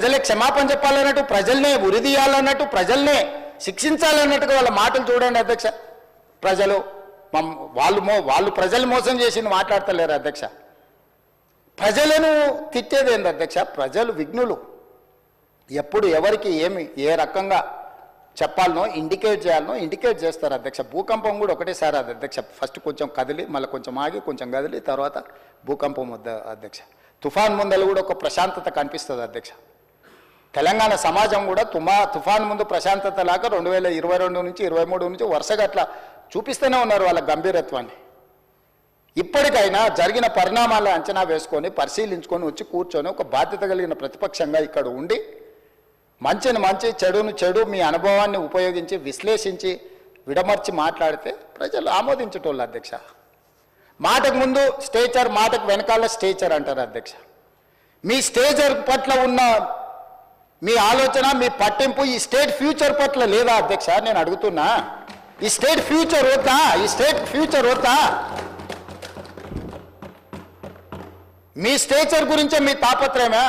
ప్రజలే క్షమాపణ చెప్పాలన్నట్టు, ప్రజల్నే ఉరిదీయాలన్నట్టు, ప్రజల్నే శిక్షించాలన్నట్టుగా వాళ్ళ మాటలు చూడండి అధ్యక్ష. ప్రజలు వాళ్ళు ప్రజలు మోసం చేసింది మాట్లాడతలేరు అధ్యక్ష. ప్రజలను తిట్టేది ఏంది అధ్యక్ష? ప్రజలు విఘ్నులు. ఎప్పుడు ఎవరికి ఏమి ఏ రకంగా చెప్పాలనో ఇండికేట్ చేయాలనో ఇండికేట్ చేస్తారు అధ్యక్ష. భూకంపం కూడా ఒకటేసారి అది అధ్యక్ష. ఫస్ట్ కొంచెం కదిలి మళ్ళీ కొంచెం ఆగి కొంచెం కదిలి తర్వాత భూకంపం వద్ద అధ్యక్ష. తుఫాన్ ముందలు కూడా ఒక ప్రశాంతత కనిపిస్తుంది అధ్యక్ష. తెలంగాణ సమాజం కూడా తుఫాన్ ముందు ప్రశాంతత లాగా 2022 నుంచి 23 నుంచి వరుసగా అట్లా చూపిస్తూనే ఉన్నారు వాళ్ళ గంభీరత్వాన్ని. ఇప్పటికైనా జరిగిన పరిణామాల అంచనా వేసుకొని పరిశీలించుకొని వచ్చి కూర్చొని ఒక బాధ్యత కలిగిన ప్రతిపక్షంగా ఇక్కడ ఉండి మంచిని మంచి చెడును చెడు మీ అనుభవాన్ని ఉపయోగించి విశ్లేషించి విడమర్చి మాట్లాడితే ప్రజలు ఆమోదించేటోళ్ళు అధ్యక్ష. మాటకు ముందు స్టేచర్, మాటకు వెనకాల స్టేచర్ అంటారు అధ్యక్ష. మీ స్టేచర్ పట్ల ఉన్న మీ ఆలోచన, మీ పట్టింపు ఈ స్టేట్ ఫ్యూచర్ పట్ల లేదా అధ్యక్ష? నేను అడుగుతున్నా, ఈ స్టేట్ ఫ్యూచర్ వద్దా? ఈ స్టేట్ ఫ్యూచర్ వద్దా? మీ స్టేచర్ గురించే మీ తాపత్రయమా?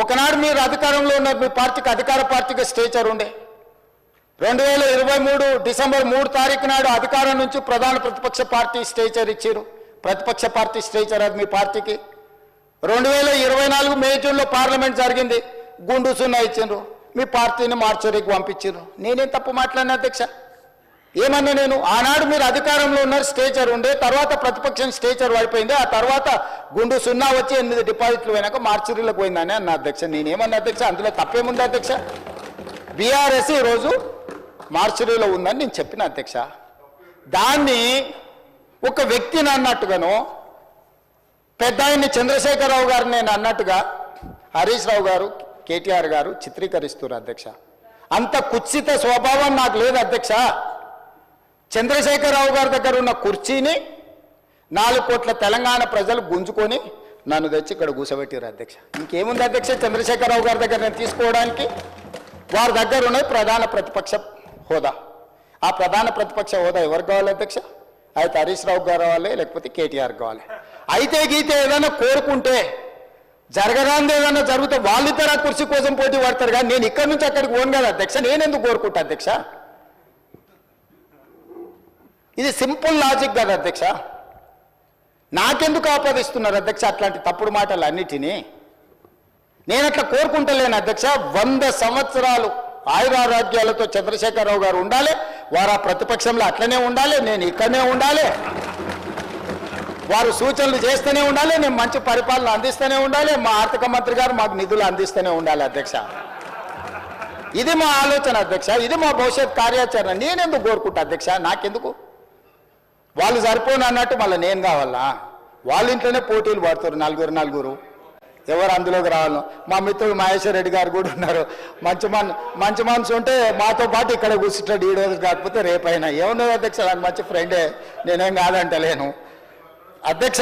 ఒకనాడు మీరు అధికారంలో ఉన్నారు, మీ పార్టీకి అధికార పార్టీకి స్టేచర్ ఉండే. 2023 డిసెంబర్ 3 తారీఖు నాడు అధికారం నుంచి ప్రధాన ప్రతిపక్ష పార్టీ స్టేచర్ ఇచ్చారు. ప్రతిపక్ష పార్టీ స్టేచర్ అది మీ పార్టీకి. 2024 మే జూన్లో పార్లమెంట్ జరిగింది, గుండు సున్నా ఇచ్చిండ్రు, మీ పార్టీని మార్చరికి పంపించారు. నేనేం తప్పు మాట్లాడిన అధ్యక్ష? ఏమన్నా నేను? ఆనాడు మీరు అధికారంలో ఉన్నారు, స్టేచర్ ఉండే, తర్వాత ప్రతిపక్షం స్టేచర్ పడిపోయింది, ఆ తర్వాత గుండు సున్నా వచ్చి 8 డిపాజిట్లు పోయినాక మార్చరీలకు పోయిందని అన్న అధ్యక్ష. నేనేమన్నా అధ్యక్ష? అందులో తప్పేముంది అధ్యక్ష? బీఆర్ఎస్ ఈరోజు మార్చరీలో ఉందని నేను చెప్పిన అధ్యక్ష. దాన్ని ఒక వ్యక్తిని అన్నట్టుగాను, పెద్ద ఆయన్ని చంద్రశేఖరరావు గారు నేను అన్నట్టుగా హరీష్ రావు గారు, కేటీఆర్ గారు చిత్రీకరిస్తున్నారు అధ్యక్ష. అంత కుత్సిత స్వభావం నాకు లేదు అధ్యక్ష. చంద్రశేఖరరావు గారి దగ్గర ఉన్న కుర్చీని 4 కోట్ల తెలంగాణ ప్రజలు గుంజుకొని నన్ను తెచ్చి ఇక్కడ కూర్చోబెట్టారు అధ్యక్ష. ఇంకేముంది అధ్యక్ష చంద్రశేఖరరావు గారి దగ్గర నేను తీసుకోవడానికి? వారి దగ్గర ఉన్నది ప్రధాన ప్రతిపక్ష హోదా. ఆ ప్రధాన ప్రతిపక్ష హోదా ఎవరికి కావాలి అధ్యక్ష? అయితే హరీష్ రావు గారు కావాలి, లేకపోతే కేటీఆర్ కావాలి. అయితే గీతే ఏదైనా కోరుకుంటే జరగరాంది ఏదైనా జరిగితే వాళ్ళిద్దరు ఆ కుర్చీ కోసం పోటీ పడతారు. కానీ నేను ఇక్కడి నుంచి అక్కడికి పోను కదా అధ్యక్ష. నేనెందుకు కోరుకుంటా అధ్యక్ష? ఇది సింపుల్ లాజిక్ కదా అధ్యక్ష. నాకెందుకు ఆపాదిస్తున్నారు అధ్యక్ష అట్లాంటి తప్పుడు మాటలు అన్నిటినీ? నేను అట్లా కోరుకుంటలేను అధ్యక్ష. 100 సంవత్సరాలు ఆయురారోగ్యాలతో చంద్రశేఖరరావు గారు ఉండాలి, వారు ఆ ప్రతిపక్షంలో అట్లనే ఉండాలి, నేను ఇక్కడనే ఉండాలి, వారు సూచనలు చేస్తూనే ఉండాలి, నేను మంచి పరిపాలన అందిస్తూనే ఉండాలి, మా ఆర్థిక మంత్రి గారు మాకు నిధులు అందిస్తూనే ఉండాలి అధ్యక్ష. ఇది మా ఆలోచన అధ్యక్ష, ఇది మా భవిష్యత్ కార్యాచరణ. నేనెందుకు కోరుకుంటా అధ్యక్ష? నాకెందుకు? వాళ్ళు సరిపోను అన్నట్టు మళ్ళీ నేను కావాలా? వాళ్ళ ఇంట్లోనే పోటీలు పడుతారు నలుగురు, ఎవరు అందులోకి రావాలను. మా మిత్రుడు మహేశ్వర్ రెడ్డి గారు కూడా ఉన్నారు. మంచి మనసు ఉంటే మాతో పాటు ఇక్కడ కూర్చుంటాడు, ఈ రోజు కాకపోతే రేపైనా. ఏమన్నది అధ్యక్ష? నాకు మంచి ఫ్రెండే, నేనేం కాదంటలేను అధ్యక్ష.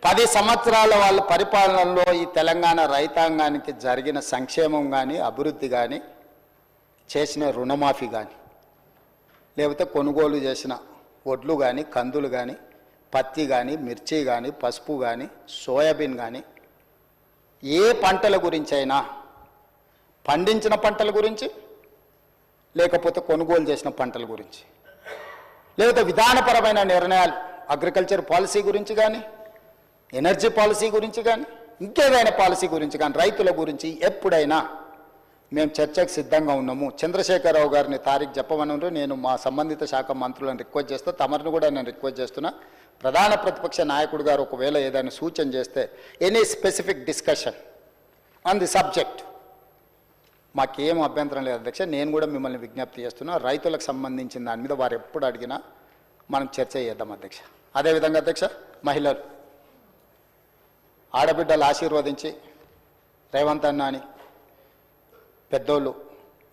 10 సంవత్సరాల వాళ్ళ పరిపాలనలో ఈ తెలంగాణ రైతాంగానికి జరిగిన సంక్షేమం కానీ, అభివృద్ధి కానీ, చేసిన రుణమాఫీ కానీ, లేకపోతే కొనుగోలు చేసిన వడ్లు కానీ, కందులు కానీ, పత్తి కానీ, మిర్చి కానీ, పసుపు కానీ, సోయాబీన్ కానీ, ఏ పంటల గురించి అయినా, పండించిన పంటల గురించి, లేకపోతే కొనుగోలు చేసిన పంటల గురించి, లేకపోతే విధానపరమైన నిర్ణయాలు అగ్రికల్చర్ పాలసీ గురించి కానీ, ఎనర్జీ పాలసీ గురించి కానీ, ఇంకేదైనా పాలసీ గురించి కానీ, రైతుల గురించి ఎప్పుడైనా మేము చర్చకు సిద్ధంగా ఉన్నాము. చంద్రశేఖరరావు గారిని తారీఖు చెప్పమన్నారు. నేను మా సంబంధిత శాఖ మంత్రులను రిక్వెస్ట్ చేస్తా, తమరిని కూడా నేను రిక్వెస్ట్ చేస్తున్నా. ప్రధాన ప్రతిపక్ష నాయకుడు గారు ఒకవేళ ఏదైనా సూచన చేస్తే any specific discussion on the subject మాకేం అభ్యంతరం లేదు అధ్యక్ష. నేను కూడా మిమ్మల్ని విజ్ఞప్తి చేస్తున్నా, రైతులకు సంబంధించిన దాని మీద వారు ఎప్పుడు అడిగినా మనం చర్చ చేద్దాం అధ్యక్ష. అదేవిధంగా అధ్యక్ష, మహిళలు ఆడబిడ్డలు ఆశీర్వదించి రేవంత్ అన్న అని పెద్దోళ్ళు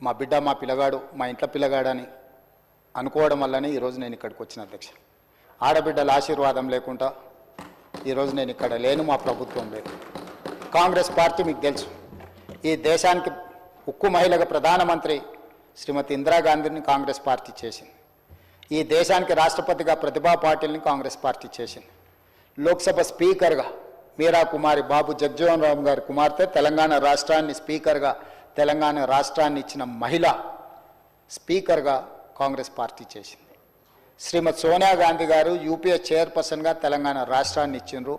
మా బిడ్డ, మా పిల్లగాడు, మా ఇంట్లో పిల్లగాడని అనుకోవడం వల్లనే ఈరోజు నేను ఇక్కడికి వచ్చిన అధ్యక్ష. ఆడబిడ్డల ఆశీర్వాదం లేకుండా ఈరోజు నేను ఇక్కడ లేను, మా ప్రభుత్వం లేదు. కాంగ్రెస్ పార్టీ మీకు తెలుసు, ఈ దేశానికి ఉక్కు మహిళగా ప్రధానమంత్రి శ్రీమతి ఇందిరాగాంధీని కాంగ్రెస్ పార్టీ చేసింది. ఈ దేశానికి రాష్ట్రపతిగా ప్రతిభా పాటిల్ని కాంగ్రెస్ పార్టీ చేసింది. లోక్సభ స్పీకర్గా మీరా కుమారి బాబు జగజ్జీవన్ రామ్ గారి కుమార్తె, తెలంగాణ రాష్ట్రాన్ని స్పీకర్గా తెలంగాణ రాష్ట్రాన్ని ఇచ్చిన మహిళ స్పీకర్గా కాంగ్రెస్ పార్టీ చేసింది. శ్రీమతి సోనియా గాంధీ గారు యూపీఏ చైర్పర్సన్గా తెలంగాణ రాష్ట్రాన్ని ఇచ్చిండ్రు.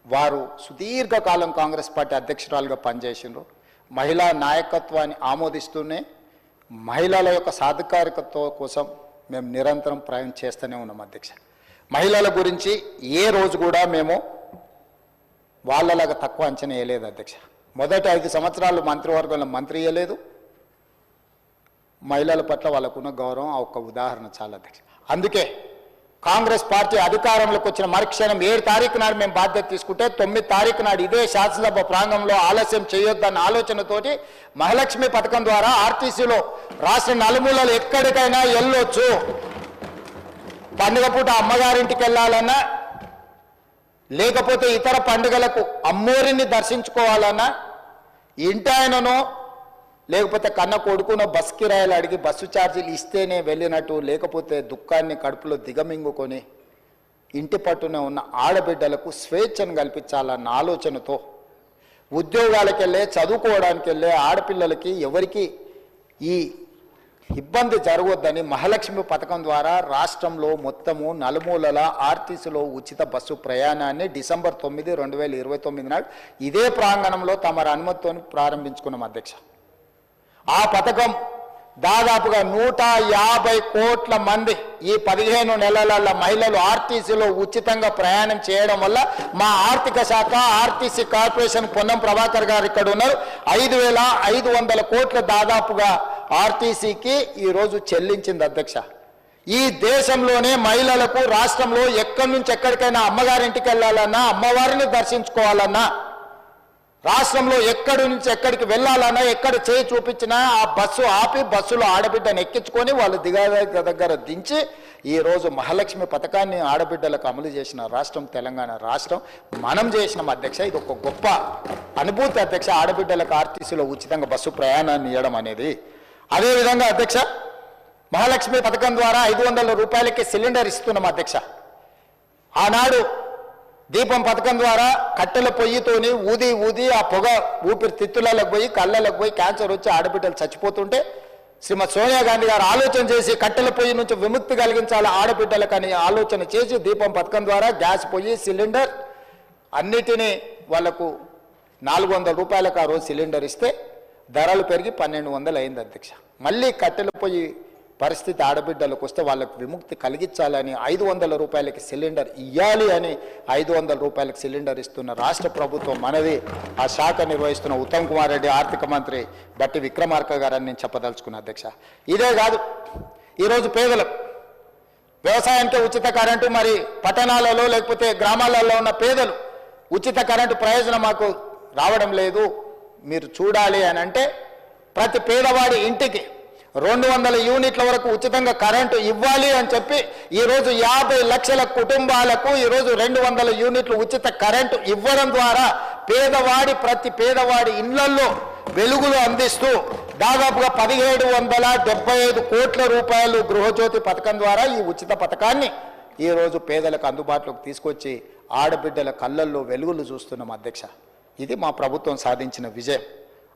వారు సుదీర్ఘకాలం కాంగ్రెస్ పార్టీ అధ్యక్షురాలుగా పనిచేసిండ్రు. మహిళా నాయకత్వాన్ని ఆమోదిస్తూనే మహిళల యొక్క సాధికారికత కోసం మేము నిరంతరం ప్రయాణం చేస్తూనే ఉన్నాం అధ్యక్ష. మహిళల గురించి ఏ రోజు కూడా మేము వాళ్ళలాగా తక్కువ అంచనా వేయలేదు అధ్యక్ష. మొదటి 5 సంవత్సరాలు మంత్రివర్గంలో మంత్రి ఇవ్వలేదు. మహిళల పట్ల వాళ్ళకున్న గౌరవం ఆ ఒక్క ఉదాహరణ చాలా అధ్యక్ష. అందుకే కాంగ్రెస్ పార్టీ అధికారంలోకి వచ్చిన మరుక్షణం 7 తారీఖు నాడు మేము బాధ్యత తీసుకుంటే 9 తారీఖు నాడు ఇదే శాసనసభ ప్రాంగణంలో ఆలస్యం చేయొద్దన్న ఆలోచనతోటి మహాలక్ష్మి పథకం ద్వారా ఆర్టీసీలో రాష్ట్ర నలుమూలలు ఎక్కడికైనా వెళ్ళొచ్చు. పండుగ పూట అమ్మగారింటికి వెళ్ళాలన్నా, లేకపోతే ఇతర పండుగలకు అమ్మోరిని దర్శించుకోవాలన్నా, ఇంటి ఆయనను లేకపోతే కన్న కొడుకునో బస్ కిరాయిలు అడిగి బస్సు ఛార్జీలు ఇస్తేనే వెళ్ళినట్టు, లేకపోతే దుఃఖాన్ని కడుపులో దిగమింగుకొని ఇంటి పట్టునే ఉన్న ఆడబిడ్డలకు స్వేచ్ఛను కల్పించాలన్న ఆలోచనతో ఉద్యోగాలకు వెళ్ళే, చదువుకోవడానికి వెళ్ళే ఆడపిల్లలకి ఎవరికి ఈ ఇబ్బంది జరగొద్దని మహాలక్ష్మి పథకం ద్వారా రాష్ట్రంలో మొత్తము నలుమూలల ఆర్టీసీలో ఉచిత బస్సు ప్రయాణాన్ని డిసెంబర్ 9, 2029 నాడు ఇదే ప్రాంగణంలో తమ అనుమతితో ప్రారంభించుకున్నాం అధ్యక్ష. ఆ పథకం దాదాపుగా 150 కోట్ల మంది ఈ 15 నెలల మహిళలు ఆర్టీసీలో ఉచితంగా ప్రయాణం చేయడం వల్ల మా ఆర్థిక శాఖ ఆర్టీసీ కార్పొరేషన్ పొన్నం ప్రభాకర్ గారు ఇక్కడ ఉన్నారు, 5,500 కోట్ల దాదాపుగా ఆర్టీసీకి ఈరోజు చెల్లించింది అధ్యక్ష. ఈ దేశంలోనే మహిళలకు రాష్ట్రంలో ఎక్కడి నుంచి ఎక్కడికైనా అమ్మగారింటికి వెళ్ళాలన్నా, అమ్మవారిని దర్శించుకోవాలన్నా, రాష్ట్రంలో ఎక్కడి నుంచి ఎక్కడికి వెళ్ళాలన్నా, ఎక్కడ చేయి చూపించినా ఆ బస్సు ఆపి బస్సులో ఆడబిడ్డను ఎక్కించుకొని వాళ్ళు దగ్గర దించి ఈరోజు మహాలక్ష్మి పథకాన్ని ఆడబిడ్డలకు అమలు చేసిన రాష్ట్రం తెలంగాణ రాష్ట్రం. మనం చేసినాం అధ్యక్ష. ఇది ఒక గొప్ప అనుభూతి అధ్యక్ష, ఆడబిడ్డలకు ఆర్టీసీలో ఉచితంగా బస్సు ప్రయాణాన్ని ఇవ్వడం అనేది. అదేవిధంగా అధ్యక్ష, మహాలక్ష్మి పథకం ద్వారా 500 రూపాయలకి సిలిండర్ ఇస్తున్నాం అధ్యక్ష. ఆనాడు దీపం పథకం ద్వారా కట్టెల పొయ్యితోని ఊది ఊది ఆ పొగ ఊపిరితిత్తులకు పోయి కళ్ళలకు పోయి క్యాన్సర్ వచ్చి ఆడబిడ్డలు చచ్చిపోతుంటే శ్రీమతి సోనియా గాంధీ గారు ఆలోచన చేసి కట్టెల పొయ్యి నుంచి విముక్తి కలిగించాలి ఆడబిడ్డలకు అని ఆలోచన చేసి దీపం పథకం ద్వారా గ్యాస్ పొయ్యి, సిలిండర్ అన్నిటినీ వాళ్లకు 400 రూపాయలకు ఆ రోజు సిలిండర్ ఇస్తే ధరలు పెరిగి 1200 అయింది అధ్యక్ష. మళ్ళీ కట్టెల పొయ్యి పరిస్థితి ఆడబిడ్డలకు వస్తే వాళ్ళకు విముక్తి కలిగించాలని 500 రూపాయలకి సిలిండర్ ఇవ్వాలి అని 500 రూపాయలకి సిలిండర్ ఇస్తున్న రాష్ట్ర ప్రభుత్వం మనది. ఆ శాఖ నిర్వహిస్తున్న ఉత్తమ్ కుమార్ రెడ్డి, ఆర్థిక మంత్రి బట్టి విక్రమార్క గారని నేను చెప్పదలుచుకున్నా అధ్యక్ష. ఇదే కాదు, ఈరోజు పేదలకు వ్యవసాయానికి ఉచిత కరెంటు, మరి పట్టణాలలో లేకపోతే గ్రామాలలో ఉన్న పేదలు ఉచిత కరెంటు ప్రయోజనం మాకు రావడం లేదు, మీరు చూడాలి అని అంటే ప్రతి పేదవాడి ఇంటికి 200 యూనిట్ల వరకు ఉచితంగా కరెంటు ఇవ్వాలి అని చెప్పి ఈరోజు 50 లక్షల కుటుంబాలకు ఈరోజు 200 యూనిట్లు ఉచిత కరెంటు ఇవ్వడం ద్వారా ప్రతి పేదవాడి ఇళ్లల్లో వెలుగులు అందిస్తూ దాదాపుగా 1775 కోట్ల రూపాయలు గృహజ్యోతి పథకం ద్వారా ఈ ఉచిత పథకాన్ని ఈరోజు పేదలకు అందుబాటులోకి తీసుకొచ్చి ఆడబిడ్డల కళ్ళల్లో వెలుగులు చూస్తున్నాం అధ్యక్ష. ఇది మా ప్రభుత్వం సాధించిన విజయం.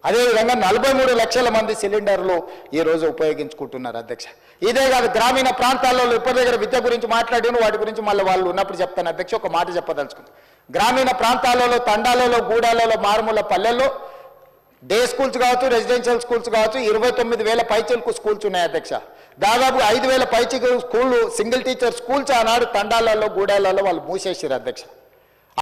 అదేవిధంగా 43 లక్షల మంది సిలిండర్లు ఈరోజు ఉపయోగించుకుంటున్నారు అధ్యక్ష. ఇదే కాదు, గ్రామీణ ప్రాంతాల్లో ఇప్పటి దగ్గర విద్య గురించి మాట్లాడిన వాటి గురించి మళ్ళీ వాళ్ళు ఉన్నప్పుడు చెప్తాను అధ్యక్ష. ఒక మాట చెప్పదలుచుకుంది, గ్రామీణ ప్రాంతాలలో, తండాలలో, గూడాలలో, మారుమూల పల్లెల్లో డే స్కూల్స్ కావచ్చు, రెసిడెన్షియల్ స్కూల్స్ కావచ్చు, 29,000 పైచలకు స్కూల్స్ ఉన్నాయి అధ్యక్ష. దాదాపు 5,000 పైచలు స్కూళ్ళు, సింగిల్ టీచర్ స్కూల్స్ ఆనాడు తండాలలో, గూడాలలో వాళ్ళు మూసేసారు అధ్యక్ష.